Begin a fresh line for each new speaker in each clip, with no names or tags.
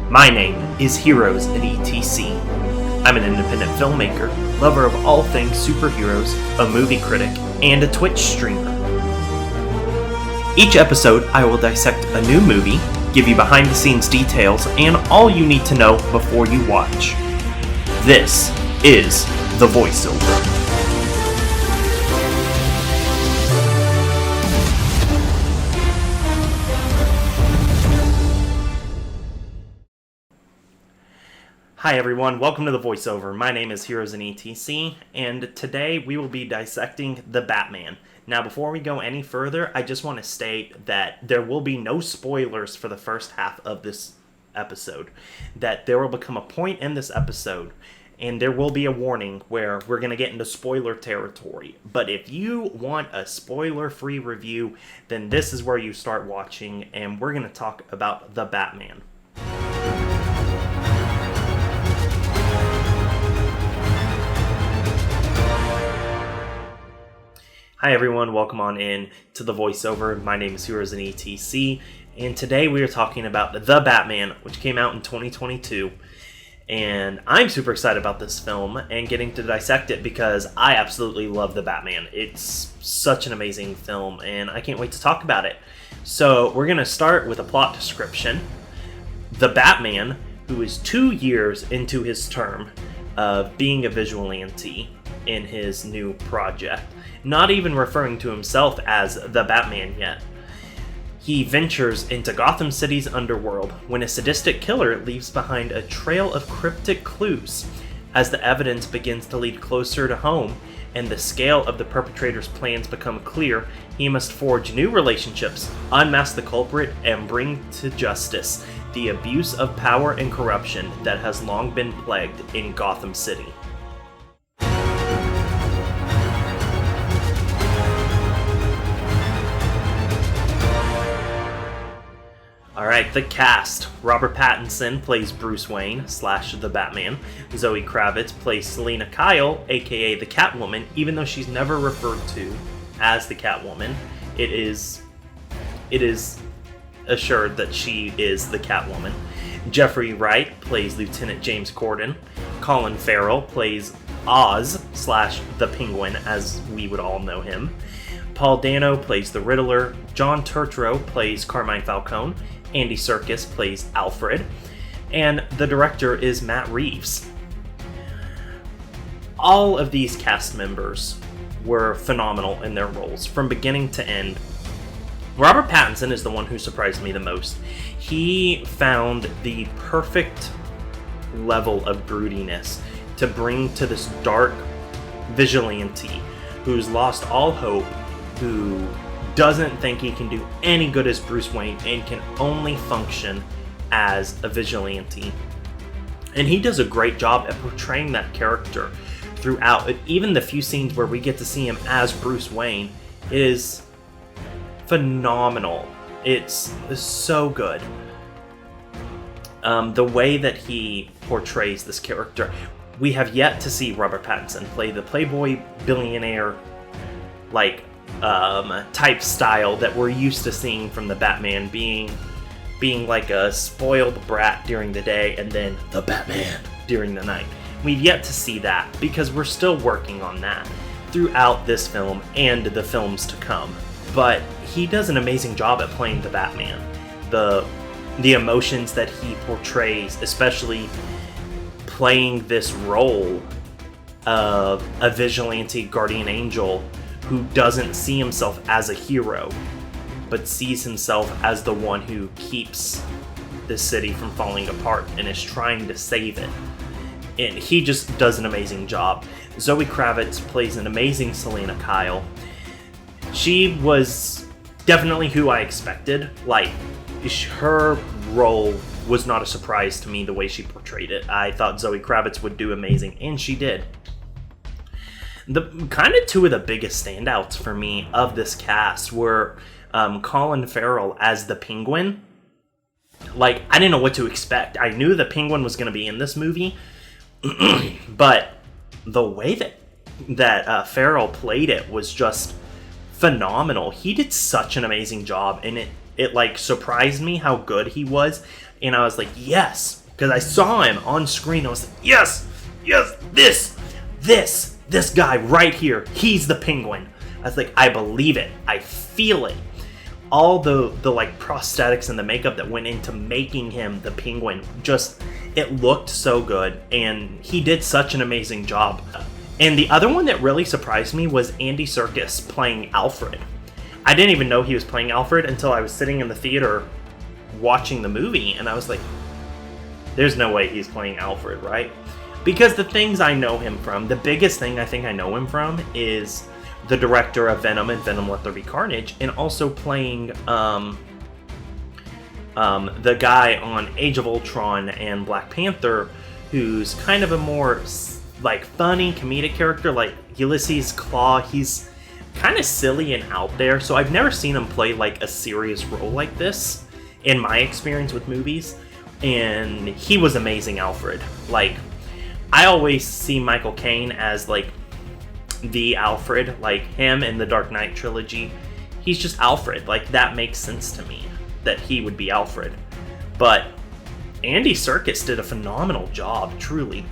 My name is Heroes in ETC. I'm an independent filmmaker, lover of all things superheroes, a movie critic, and a Twitch streamer. Each episode, I will dissect a new movie, give you behind-the-scenes details, and all you need to know before you watch. This is the Voiceover. Hi everyone, welcome to the Voiceover. My name is Heroes in ETC, and today we will be dissecting The Batman. Now, before we go any further, I just want to state that there will be no spoilers for the first half of this episode. That there will become a point in this episode, and there will be a warning where we're going to get into spoiler territory. But if you want a spoiler-free review, then this is where you start watching, and we're going to talk about The Batman. Hi everyone, welcome on in to the Voiceover. My name is Heroes in ETC, and today we are talking about The Batman, which came out in 2022. And I'm super excited about this film and getting to dissect it because I absolutely love The Batman. It's such an amazing film, and I can't wait to talk about it. So we're going to start with a plot description. The Batman, who is 2 years into his term of being a vigilante in his new project, not even referring to himself as the Batman yet. He ventures into Gotham City's underworld when a sadistic killer leaves behind a trail of cryptic clues. As the evidence begins to lead closer to home and the scale of the perpetrator's plans become clear, he must forge new relationships, unmask the culprit, and bring to justice the abuse of power and corruption that has long been plagued in Gotham City. Alright, the cast. Robert Pattinson plays Bruce Wayne / the Batman. Zoe Kravitz plays Selina Kyle, aka the Catwoman, even though she's never referred to as the Catwoman. It is assured that she is the Catwoman. Jeffrey Wright plays Lieutenant James Corden. Colin Farrell plays Oz / the Penguin, as we would all know him. Paul Dano plays the Riddler. John Turturro plays Carmine Falcone. Andy Serkis plays Alfred, and the director is Matt Reeves. All of these cast members were phenomenal in their roles from beginning to end. Robert Pattinson is the one who surprised me the most. He found the perfect level of broodiness to bring to this dark vigilante who's lost all hope, who doesn't think he can do any good as Bruce Wayne and can only function as a vigilante. And he does a great job at portraying that character throughout. Even the few scenes where we get to see him as Bruce Wayne is phenomenal. It's so good. The way that he portrays this character. We have yet to see Robert Pattinson play the playboy billionaire type style that we're used to seeing from the Batman, being like a spoiled brat during the day and then the Batman during the night. We've yet to see that because we're still working on that throughout this film and the films to come. But he does an amazing job at playing the Batman. The emotions that he portrays, especially playing this role of a vigilante guardian angel who doesn't see himself as a hero, but sees himself as the one who keeps the city from falling apart and is trying to save it. And he just does an amazing job. Zoe Kravitz plays an amazing Selina Kyle. She was definitely who I expected. Her role was not a surprise to me the way she portrayed it. I thought Zoe Kravitz would do amazing, and she did. The kind of two of the biggest standouts for me of this cast were Colin Farrell as the Penguin. I didn't know what to expect. I knew the Penguin was going to be in this movie, but the way that Farrell played it was just phenomenal. He did such an amazing job, and it surprised me how good he was, And I was like, yes, because I saw him on screen. I was like, yes, this guy right here, he's the Penguin. I was like, I believe it, I feel it. All the like prosthetics and the makeup that went into making him the Penguin, just, it looked so good, and he did such an amazing job. And the other one that really surprised me was Andy Serkis playing Alfred. I didn't even know he was playing Alfred until I was sitting in the theater watching the movie, and I was like, there's no way he's playing Alfred, right? Because the things I know him from, the biggest thing I think I know him from is the director of Venom and Venom Let There Be Carnage, and also playing the guy on Age of Ultron and Black Panther, who's kind of a more like funny comedic character, like Ulysses Claw. He's kind of silly and out there, so I've never seen him play like a serious role like this in my experience with movies, and he was amazing Alfred. Like, I always see Michael Caine as like the Alfred, like him in the Dark Knight trilogy. He's just Alfred. Like, that makes sense to me that he would be Alfred. But Andy Serkis did a phenomenal job, truly.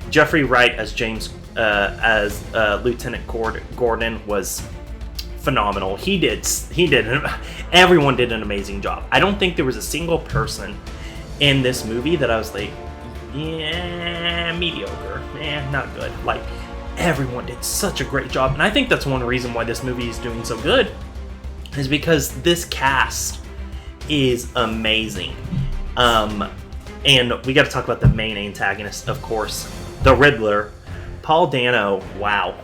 Jeffrey Wright as James, Lieutenant Gordon was phenomenal. Everyone did an amazing job. I don't think there was a single person in this movie that I was like, yeah, mediocre, not good. Like, everyone did such a great job, and I think that's one reason why this movie is doing so good, is because this cast is amazing. And we got to talk about the main antagonist, of course, the Riddler. Paul Dano, wow,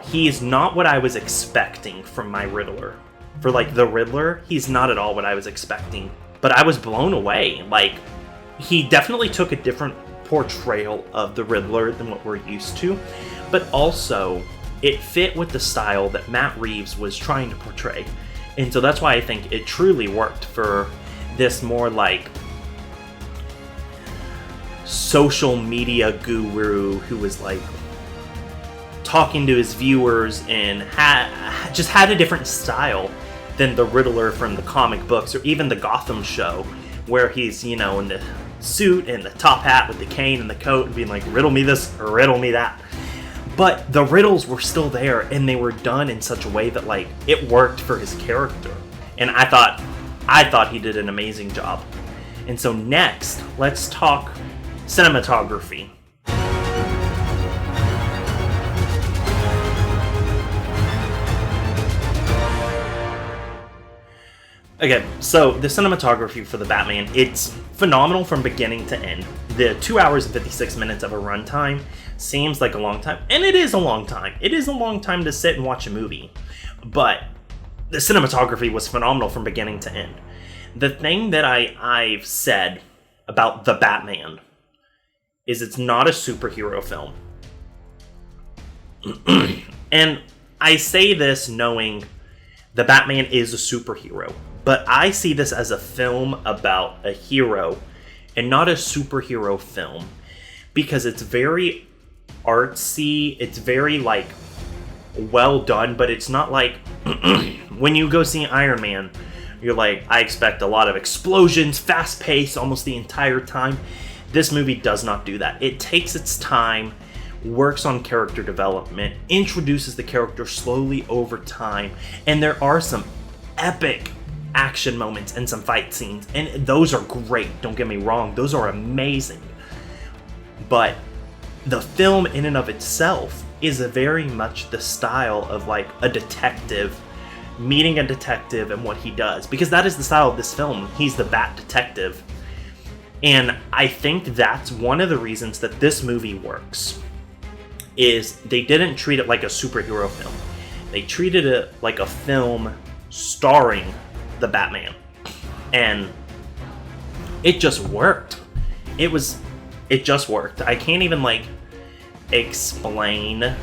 he is not what I was expecting from my Riddler. For like the Riddler, he's not at all what I was expecting, but I was blown away. Like, he definitely took a different portrayal of the Riddler than what we're used to, but also it fit with the style that Matt Reeves was trying to portray. And so that's why I think it truly worked for this more like social media guru who was like talking to his viewers and had a different style than the Riddler from the comic books or even the Gotham show, where he's, in the suit and the top hat with the cane and the coat and being like, riddle me this or riddle me that. But the riddles were still there, and they were done in such a way that like it worked for his character. And I thought he did an amazing job. And so next, let's talk cinematography. Okay, so the cinematography for the Batman, it's phenomenal from beginning to end. The 2 hours and 56 minutes of a runtime seems like a long time, and it is a long time. It is a long time to sit and watch a movie, but the cinematography was phenomenal from beginning to end. The thing that I've said about the Batman is it's not a superhero film. And I say this knowing the Batman is a superhero, but I see this as a film about a hero and not a superhero film, because it's very artsy, it's very like well done, but it's not like when you go see Iron Man, you're like, I expect a lot of explosions, fast pace almost the entire time. This movie does not do that. It takes its time, works on character development, introduces the character slowly over time, and there are some epic action moments and some fight scenes, and those are great, don't get me wrong, those are amazing. But the film in and of itself is a very much the style of like a detective meeting a detective and what he does, because that is the style of this film. He's the Bat Detective, and I think that's one of the reasons that this movie works, is they didn't treat it like a superhero film. They treated it like a film starring the Batman, and it just worked. It just worked. I can't even like explain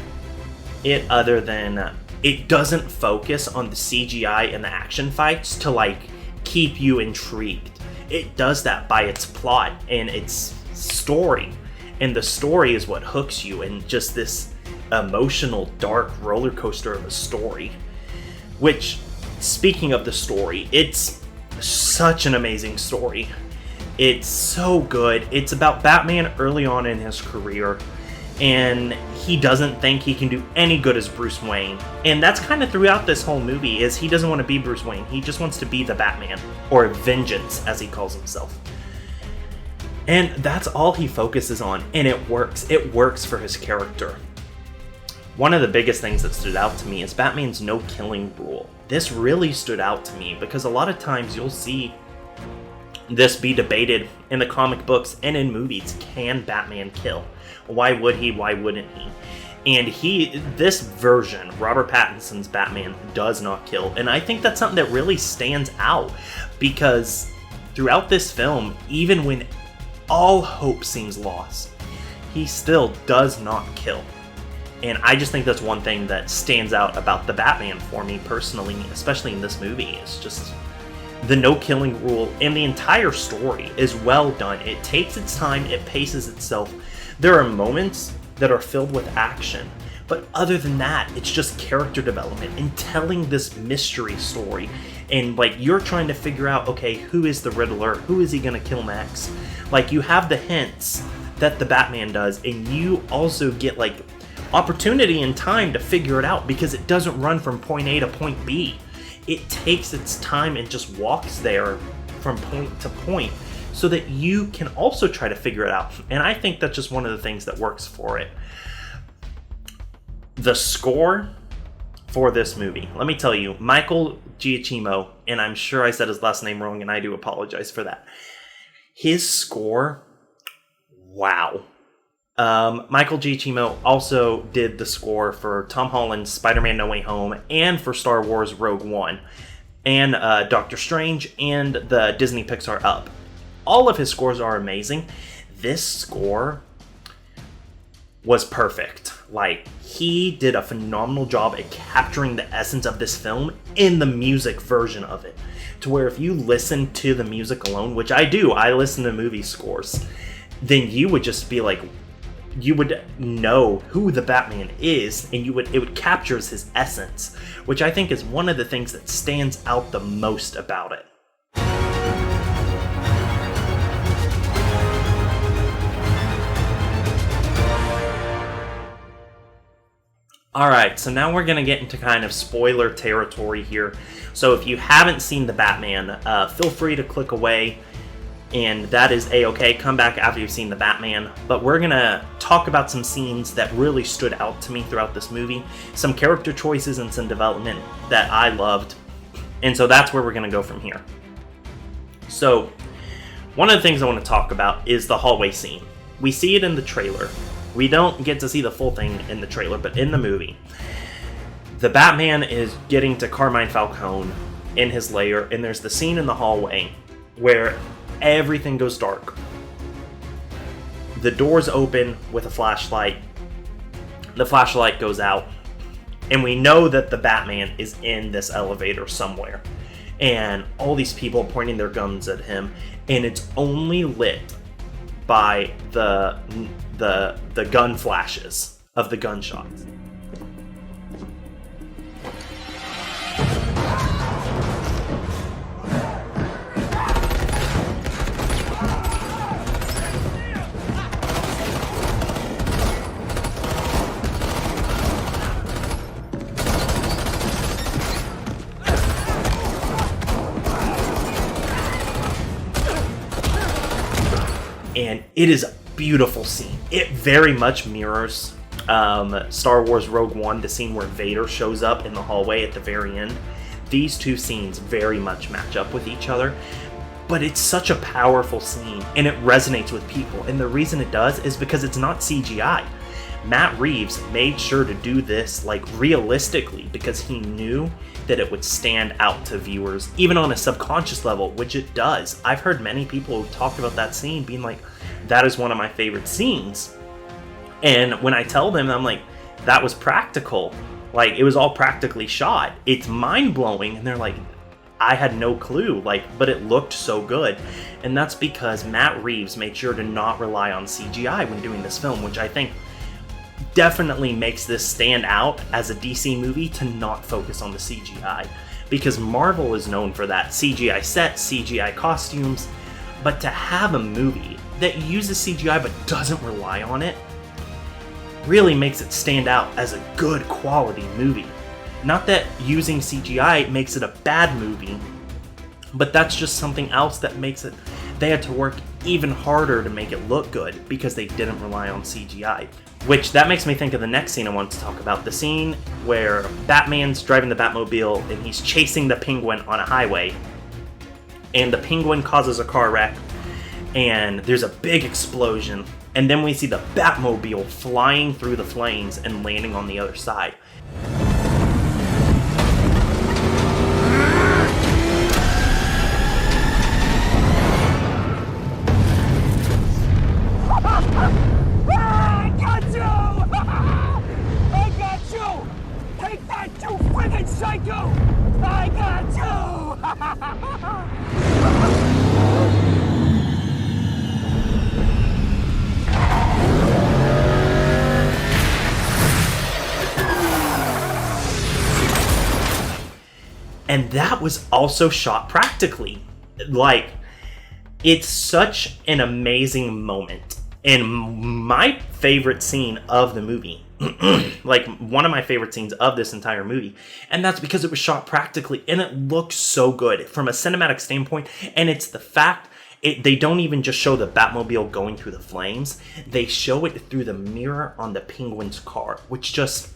it other than it doesn't focus on the CGI and the action fights to like keep you intrigued. It does that by its plot and its story, and the story is what hooks you in just this emotional dark roller coaster of a story. Which, speaking of the story, it's Such an amazing story. It's so good. It's about Batman early on in his career, and he doesn't think he can do any good as Bruce Wayne. And that's kind of throughout this whole movie, is he doesn't want to be Bruce Wayne. He just wants to be the Batman, or Vengeance, as he calls himself. And that's all he focuses on, and it works. It works for his character. One of the biggest things that stood out to me is Batman's no-killing rule. This really stood out to me because a lot of times you'll see this be debated in the comic books and in movies. Can Batman kill? Why would he? Why wouldn't he? And this version, Robert Pattinson's Batman, does not kill. And I think that's something that really stands out, because throughout this film, even when all hope seems lost, he still does not kill. And I just think that's one thing that stands out about the Batman for me personally, especially in this movie. It's just the no-killing rule, and the entire story is well done. It takes its time, it paces itself. There are moments that are filled with action, but other than that, it's just character development and telling this mystery story. And like, you're trying to figure out, okay, who is the Riddler? Who is he gonna kill next? Like, you have the hints that the Batman does, and you also get like opportunity and time to figure it out, because it doesn't run from point A to point B. It takes its time and just walks there from point to point so that you can also try to figure it out. And I think that's just one of the things that works for it. The score for this movie, let me tell you, Michael Giacchino, and I'm sure I said his last name wrong and I do apologize for that. His score, wow. Michael Giacchino also did the score for Tom Holland's Spider-Man No Way Home, and for Star Wars Rogue One, and Doctor Strange, and the Disney Pixar Up. All of his scores are amazing. This score was perfect. Like, he did a phenomenal job at capturing the essence of this film in the music version of it, to where if you listen to the music alone, which I do, I listen to movie scores, then you would just be like, you would know who the Batman is, and it would captures his essence, which I think is one of the things that stands out the most about it. Alright, so now we're going to get into kind of spoiler territory here. So if you haven't seen the Batman, feel free to click away, and that is A-okay. Come back after you've seen the Batman. But we're going to talk about some scenes that really stood out to me throughout this movie, some character choices and some development that I loved. And so that's where we're going to go from here. So one of the things I want to talk about is the hallway scene. We see it in the trailer. We don't get to see the full thing in the trailer, but in the movie, the Batman is getting to Carmine Falcone in his lair, and there's the scene in the hallway where everything goes dark. The doors open with a flashlight. The flashlight goes out, and we know that the Batman is in this elevator somewhere. And all these people are pointing their guns at him, and it's only lit by the gun flashes of the gunshots. And it is a beautiful scene. It very much mirrors Star Wars Rogue One, the scene where Vader shows up in the hallway at the very end. These two scenes very much match up with each other, but it's such a powerful scene, and it resonates with people. And the reason it does is because it's not CGI. Matt Reeves made sure to do this like realistically, because he knew that it would stand out to viewers, even on a subconscious level, which it does. I've heard many people who've talked about that scene being like, that is one of my favorite scenes. And when I tell them, I'm like, that was practical. Like, it was all practically shot. It's mind-blowing. And they're like, I had no clue, like, but it looked so good. And that's because Matt Reeves made sure to not rely on CGI when doing this film, which I think definitely makes this stand out as a DC movie, to not focus on the CGI. because Marvel is known for that. CGI sets, CGI costumes, but to have a movie that uses CGI but doesn't rely on it really makes it stand out as a good quality movie. Not that using CGI makes it a bad movie, but that's just something else that makes it, they had to work even harder to make it look good because they didn't rely on CGI. Which, that makes me think of the next scene I want to talk about. The scene where Batman's driving the Batmobile and he's chasing the Penguin on a highway. And the Penguin causes a car wreck and there's a big explosion. And then we see the Batmobile flying through the flames and landing on the other side. And that was also shot practically. Like, it's such an amazing moment. And my favorite scene of the movie, like one of my favorite scenes of this entire movie, and that's because it was shot practically and it looks so good from a cinematic standpoint. And it's the fact, they don't even just show the Batmobile going through the flames, they show it through the mirror on the Penguin's car, which just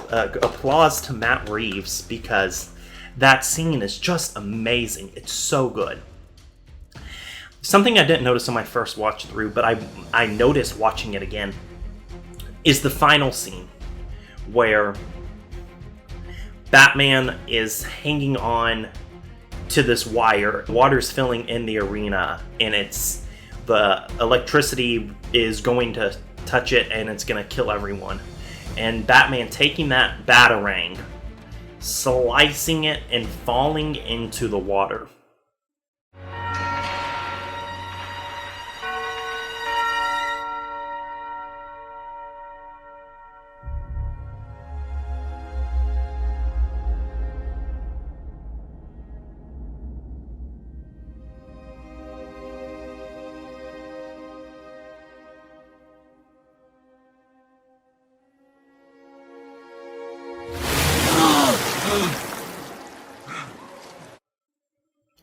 applause to Matt Reeves, because that scene is just amazing. It's so good. Something I didn't notice on my first watch through, but I noticed watching it again, is the final scene where Batman is hanging on to this wire. Water's filling in the arena, and it's the electricity is going to touch it and it's going to kill everyone. And Batman taking that Batarang, slicing it, and falling into the water.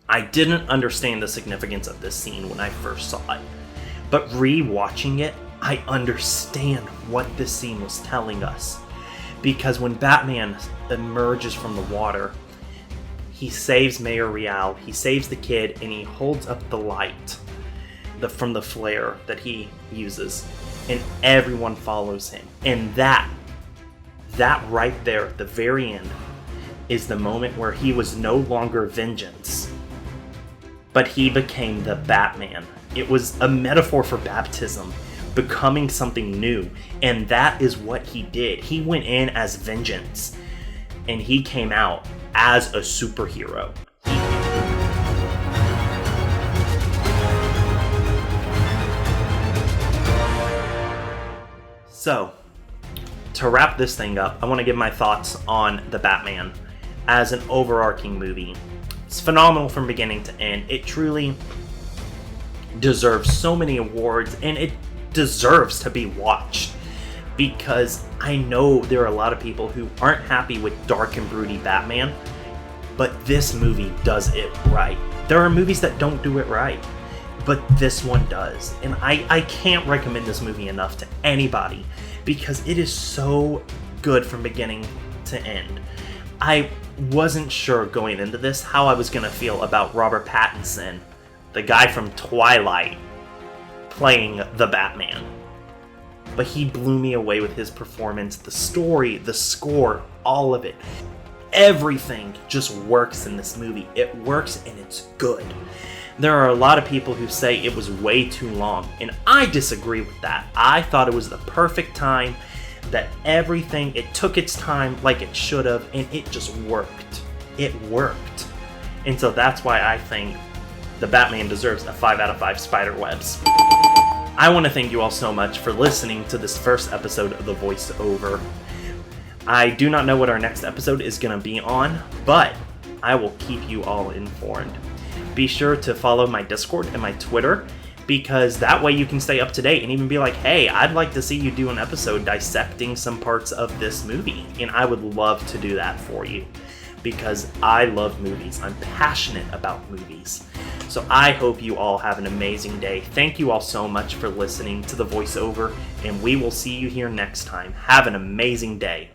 I didn't understand the significance of this scene when I first saw it, but re-watching it, I understand what this scene was telling us. Because when Batman emerges from the water, he saves Mayor Real, he saves the kid, and he holds up the light from the flare that he uses, and everyone follows him. And that right there at the very end is the moment where he was no longer vengeance, but he became the Batman. It was a metaphor for baptism, becoming something new, and that is what he did. He went in as vengeance, and he came out as a superhero. So, to wrap this thing up, I want to give my thoughts on The Batman as an overarching movie. It's phenomenal from beginning to end. It truly deserves so many awards, and it deserves to be watched, because I know there are a lot of people who aren't happy with dark and broody Batman, but this movie does it right. There are movies that don't do it right, but this one does. And I can't recommend this movie enough to anybody, because it is so good from beginning to end. I wasn't sure going into this how I was going to feel about Robert Pattinson, the guy from Twilight, playing the Batman. But he blew me away with his performance, the story, the score, all of it. Everything just works in this movie. It works and it's good. There are a lot of people who say it was way too long, and I disagree with that. I thought it was the perfect time, that everything, it took its time like it should have, and it just worked. It worked. And so that's why I think The Batman deserves a 5 out of 5 spiderwebs. I want to thank you all so much for listening to this first episode of the Voiceover. I do not know what our next episode is going to be on, but I will keep you all informed. Be sure to follow my Discord and my Twitter, because that way you can stay up to date and even be like, hey, I'd like to see you do an episode dissecting some parts of this movie. And I would love to do that for you, because I love movies. I'm passionate about movies. So I hope you all have an amazing day. Thank you all so much for listening to the voiceover, and we will see you here next time. Have an amazing day.